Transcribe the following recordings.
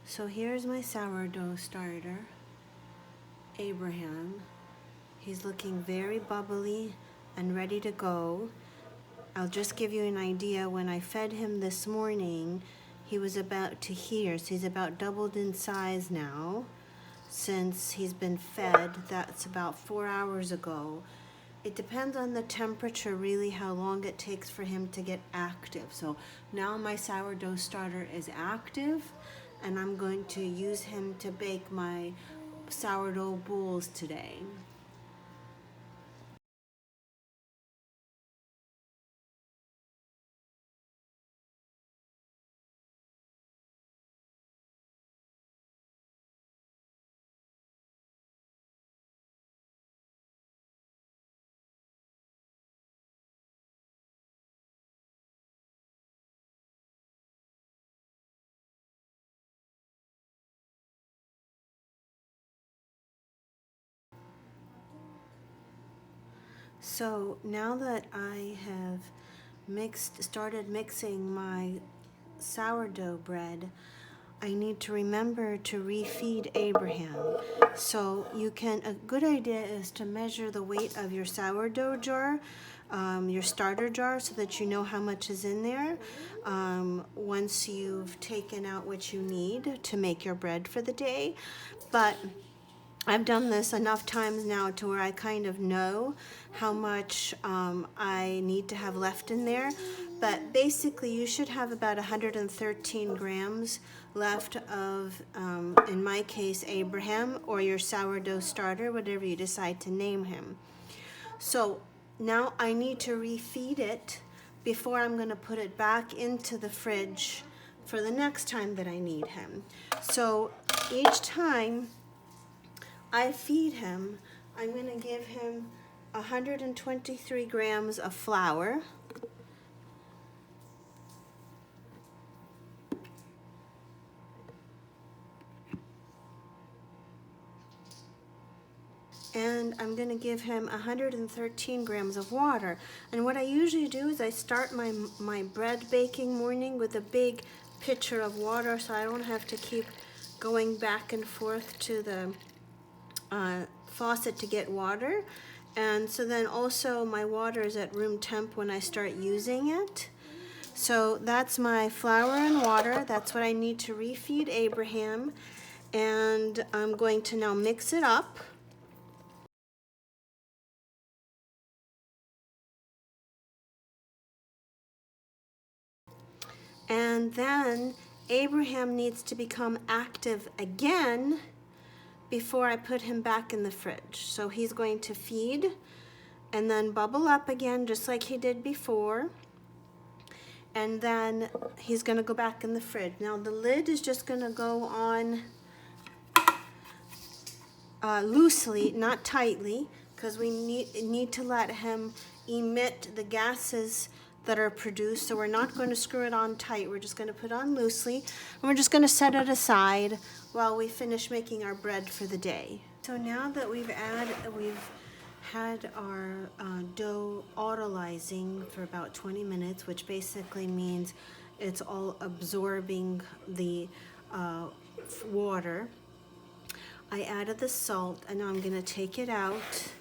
So here's my sourdough starter, Abraham. He's looking very bubbly and ready to go. I'll just give you an idea. When I fed him this morning, he was about to hear, so he's about doubled in size now since he's been fed. That's about 4 hours ago. It depends on the temperature, really, how long it takes for him to get active. So now my sourdough starter is active, and I'm going to use him to bake my sourdough boules today. So now that I have started mixing my sourdough bread, I need to remember to refeed Abraham. So a good idea is to measure the weight of your sourdough jar, your starter jar, so that you know how much is in there once you've taken out what you need to make your bread for the day. But I've done this enough times now to where I kind of know how much I need to have left in there. But basically, you should have about 113 grams left of, in my case, Abraham, or your sourdough starter, whatever you decide to name him. So now I need to refeed it before I'm going to put it back into the fridge for the next time that I need him. So each time I feed him, I'm going to give him 123 grams of flour, and I'm going to give him 113 grams of water. And what I usually do is I start my bread baking morning with a big pitcher of water, so I don't have to keep going back and forth to the faucet to get water. And so then also my water is at room temp when I start using it. So that's my flour and water. That's what I need to refeed Abraham. And I'm going to now mix it up. And then Abraham needs to become active again before I put him back in the fridge. So he's going to feed and then bubble up again just like he did before. And then he's going to go back in the fridge. Now the lid is just going to go on loosely, not tightly, because we need to let him emit the gases that are produced. So we're not going to screw it on tight. We're just going to put it on loosely, and we're just going to set it aside while we finish making our bread for the day. So now that we've had our dough autolyzing for about 20 minutes, which basically means it's all absorbing the water, I added the salt, and now I'm going to take it out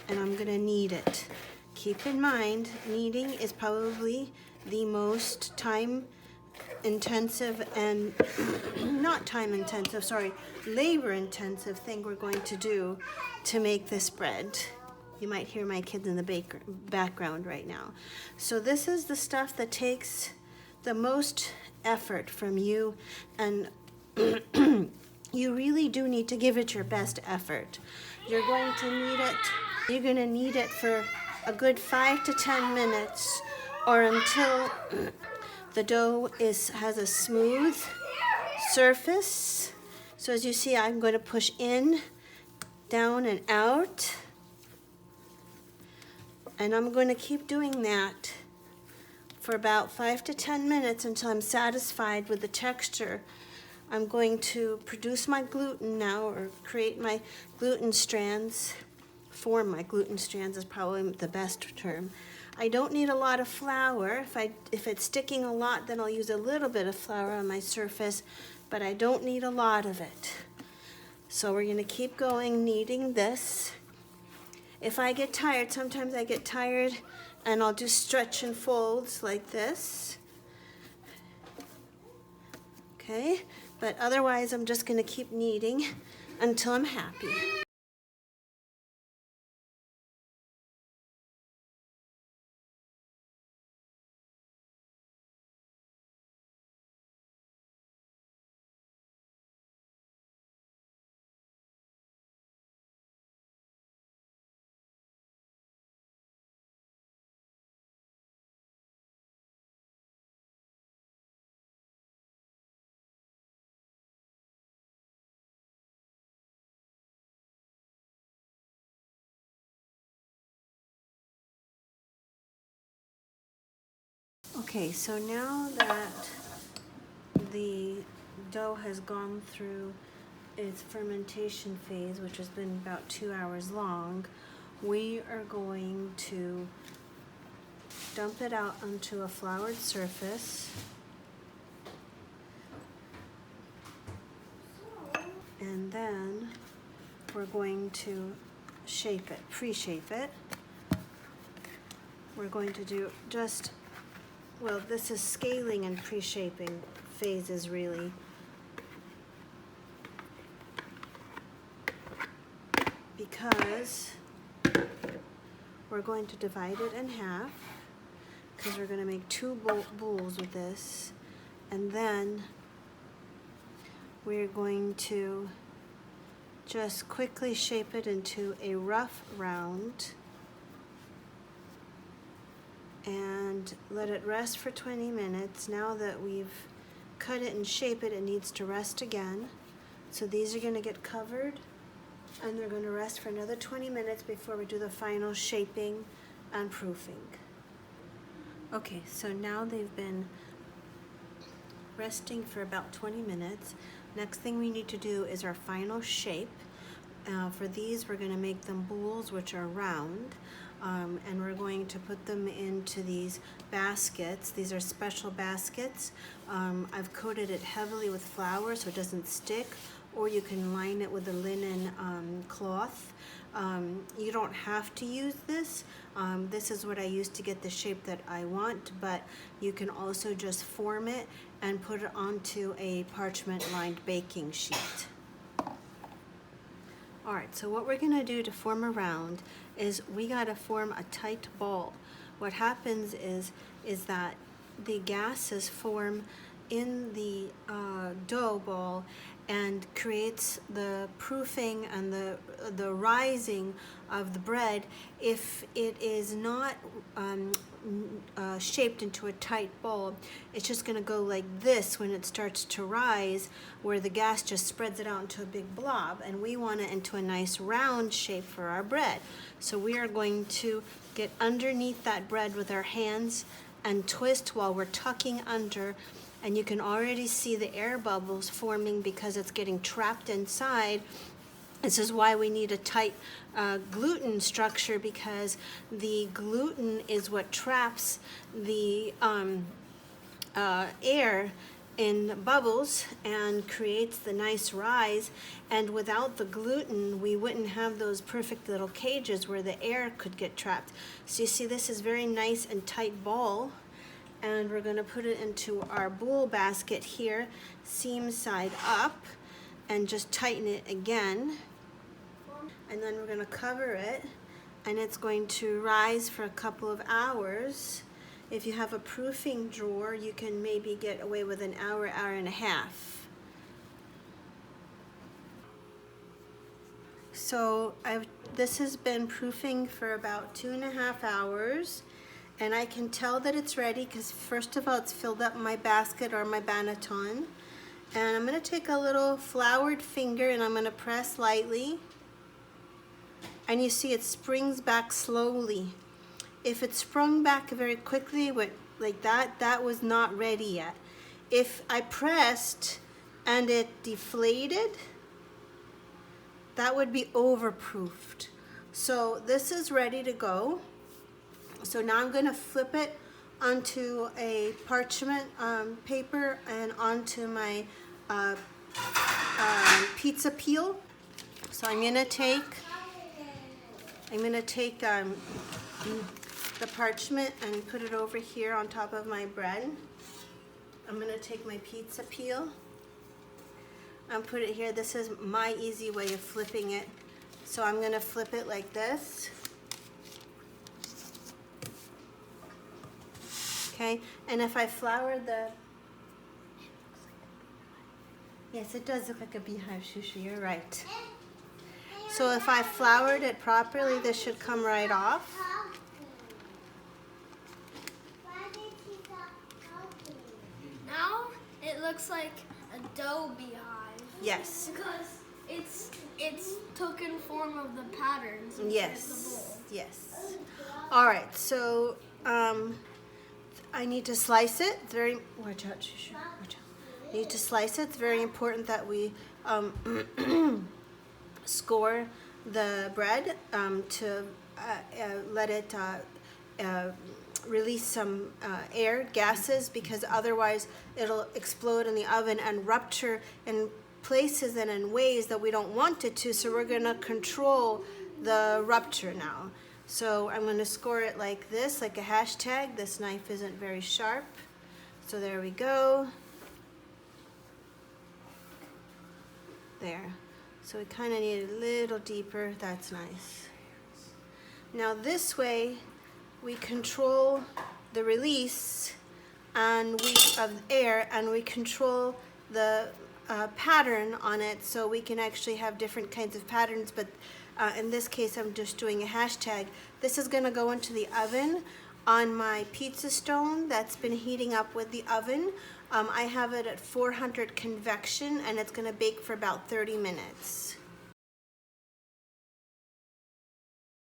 and I'm going to knead it. Keep in mind, kneading is probably the most time intensive and labor intensive thing we're going to do to make this bread. You might hear my kids in the background right now. So this is the stuff that takes the most effort from you, and you really do need to give it your best effort. You're going to knead it for a good 5 to 10 minutes, or until the dough has a smooth surface. So as you see, I'm going to push in, down, and out. And I'm going to keep doing that for about 5 to 10 minutes until I'm satisfied with the texture. I'm going to produce my gluten now, or create my gluten strands. Form my gluten strands is probably the best term. I don't need a lot of flour. If it's sticking a lot, then I'll use a little bit of flour on my surface but I don't need a lot of it. So we're gonna keep going kneading this. If I get tired, sometimes I get tired and I'll just stretch and folds like this. Okay, but otherwise I'm just gonna keep kneading until I'm happy. Okay, so now that the dough has gone through its fermentation phase, which has been about 2 hours long, we are going to dump it out onto a floured surface. And then we're going to shape it, pre-shape it. We're going to do just, well, this is scaling and pre-shaping phases really. Because we're going to divide it in half, because we're going to make 2 boules with this, and then we're going to just quickly shape it into a rough round and let it rest for 20 minutes. Now that we've cut it and shaped it, it needs to rest again. So these are going to get covered and they're going to rest for another 20 minutes before we do the final shaping and proofing. Okay, so now they've been resting for about 20 minutes. Next thing we need to do is our final shape. For these, we're going to make them boules, which are round, and we're going to put them into these baskets. These are special baskets. I've coated it heavily with flour so it doesn't stick, or you can line it with a linen cloth. You don't have to use this. This is what I use to get the shape that I want, but you can also just form it and put it onto a parchment-lined baking sheet. All right, so what we're gonna do to form a round is we gotta form a tight ball. What happens is that the gases form in the dough ball and creates the proofing and the rising of the bread. If it is not shaped into a tight ball, it's just going to go like this when it starts to rise, where the gas just spreads it out into a big blob, and we want it into a nice round shape for our bread. So we are going to get underneath that bread with our hands and twist while we're tucking under, and you can already see the air bubbles forming because it's getting trapped inside. This is why we need a tight gluten structure, because the gluten is what traps the air in bubbles and creates the nice rise. And without the gluten, we wouldn't have those perfect little cages where the air could get trapped. So you see, this is very nice and tight ball. And we're going to put it into our boule basket here, seam side up, and just tighten it again. And then we're going to cover it, and it's going to rise for a couple of hours. If you have a proofing drawer, you can maybe get away with an hour, hour and a half. So this has been proofing for about 2.5 hours. And I can tell that it's ready because first of all, it's filled up my basket or my banneton. And I'm gonna take a little floured finger and I'm gonna press lightly. And you see it springs back slowly. If it sprung back very quickly, like that was not ready yet. If I pressed and it deflated, that would be overproofed. So this is ready to go. So now I'm going to flip it onto a parchment paper and onto my pizza peel. So I'm gonna take the parchment and put it over here on top of my bread. I'm gonna take my pizza peel and put it here. This is my easy way of flipping it. So I'm gonna flip it like this. Okay, and if I flour the, yes, it does look like a beehive, Shushu, you're right. So if I floured it properly, this should come right off. Now it looks like a dough beehive. Yes. Because it's taken form of the patterns. Yes. Yes. All right. So I need to slice it. Watch out, Shushu. Watch out. I need to slice it. It's very important that we score the bread to let it release some air, gases, because otherwise it'll explode in the oven and rupture in places and in ways that we don't want it to, so we're gonna control the rupture now. So I'm gonna score it like this, like a hashtag. This knife isn't very sharp. So there we go. There. So we kind of need it a little deeper. That's nice. Now this way we control the release of air, and we control the pattern on it, so we can actually have different kinds of patterns, but in this case I'm just doing a hashtag. This is going to go into the oven on my pizza stone that's been heating up with the oven. I have it at 400 convection, and it's going to bake for about 30 minutes.